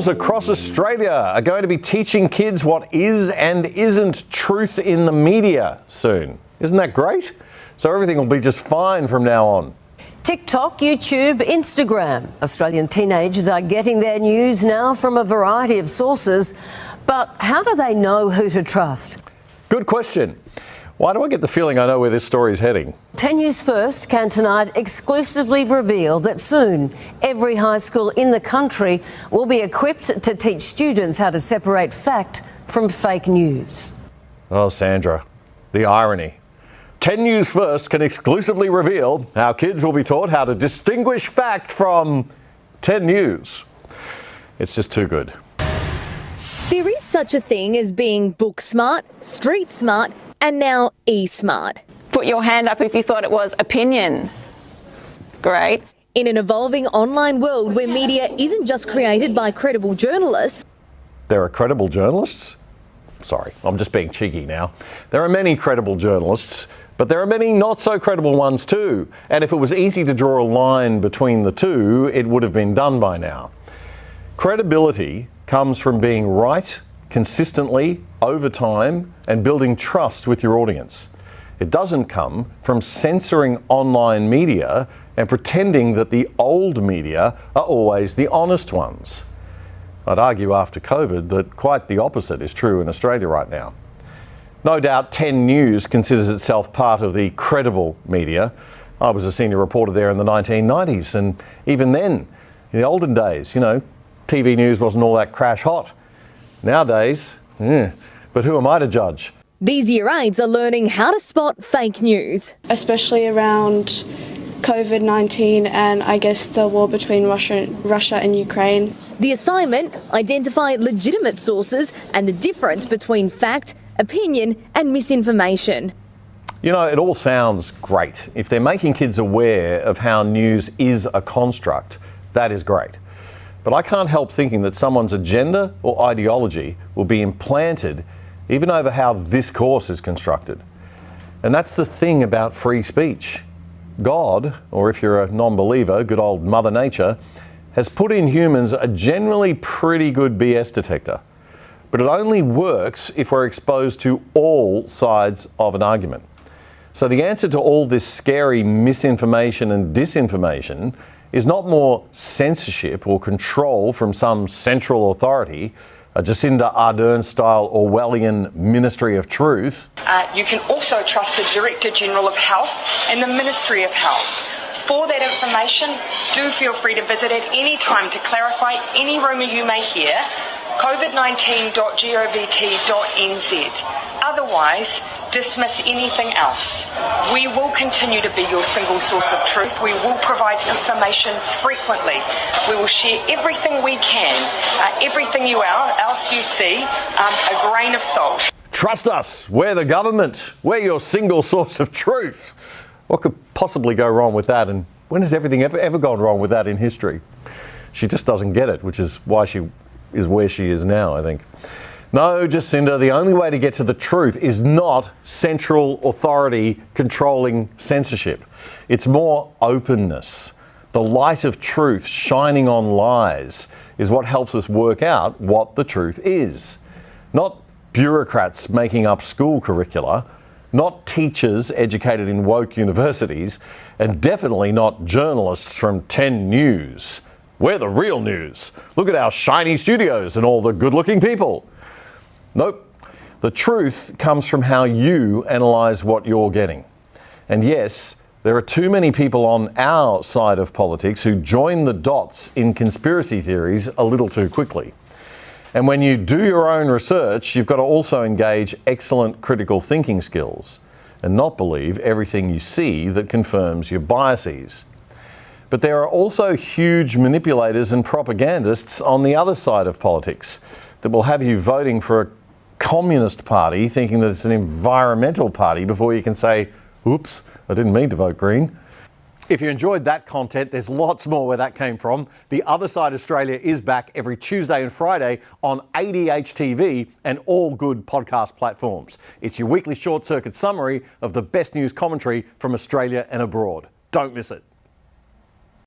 Schools across Australia are going to be teaching kids what is and isn't truth in the media soon. Isn't that great? So everything will be just fine from now on. TikTok, YouTube, Instagram. Australian teenagers are getting their news now from a variety of sources. But how do they know who to trust? Good question. Why do I get the feeling I know where this story is heading? 10 News First can tonight exclusively reveal that soon every high school in the country will be equipped to teach students how to separate fact from fake news. Oh, Sandra, the irony. 10 News First can exclusively reveal how kids will be taught how to distinguish fact from 10 News. It's just too good. There is such a thing as being book smart, street smart, and now e-smart. Put your hand up if you thought it was opinion. Great. In an evolving online world where media isn't just created by credible journalists. There are credible journalists? Sorry, I'm just being cheeky now. There are many credible journalists, but there are many not so credible ones too. And if it was easy to draw a line between the two, it would have been done by now. Credibility comes from being right consistently over time and building trust with your audience. It doesn't come from censoring online media and pretending that the old media are always the honest ones. I'd argue after COVID that quite the opposite is true in Australia right now. No doubt 10 News considers itself part of the credible media. I was a senior reporter there in the 1990s, and even then, in the olden days, TV news wasn't all that crash hot. Nowadays, but who am I to judge? These year 8s are learning how to spot fake news. Especially around COVID-19 and I guess the war between Russia and Ukraine. The assignment, identify legitimate sources and the difference between fact, opinion and misinformation. It all sounds great. If they're making kids aware of how news is a construct, that is great. But I can't help thinking that someone's agenda or ideology will be implanted even over how this course is constructed. And that's the thing about free speech. God, or if you're a non-believer, good old Mother Nature, has put in humans a generally pretty good BS detector. But it only works if we're exposed to all sides of an argument. So the answer to all this scary misinformation and disinformation is not more censorship or control from some central authority, a Jacinda Ardern-style Orwellian Ministry of Truth. You can also trust the Director General of Health and the Ministry of Health. For that information, do feel free to visit at any time to clarify any rumour you may hear, covid19.govt.nz. Otherwise, dismiss anything else. We will continue to be your single source of truth. We will provide information frequently. We will share everything we can, everything else you see, a grain of salt. Trust us, we're the government. We're your single source of truth. What could possibly go wrong with that? And when has everything ever gone wrong with that in history? She just doesn't get it, which is why she is where she is now, I think. No, Jacinda, the only way to get to the truth is not central authority controlling censorship. It's more openness. The light of truth shining on lies is what helps us work out what the truth is. Not bureaucrats making up school curricula, not teachers educated in woke universities, and definitely not journalists from 10 News. We're the real news. Look at our shiny studios and all the good-looking people. Nope. The truth comes from how you analyse what you're getting. And yes, there are too many people on our side of politics who join the dots in conspiracy theories a little too quickly. And when you do your own research, you've got to also engage excellent critical thinking skills and not believe everything you see that confirms your biases. But there are also huge manipulators and propagandists on the other side of politics that will have you voting for a communist party thinking that it's an environmental party before you can say, oops, I didn't mean to vote Green. If you enjoyed that content, there's lots more where that came from. The Other Side Australia is back every Tuesday and Friday on ADH TV and all good podcast platforms. It's your weekly short circuit summary of the best news commentary from Australia and abroad. Don't miss it.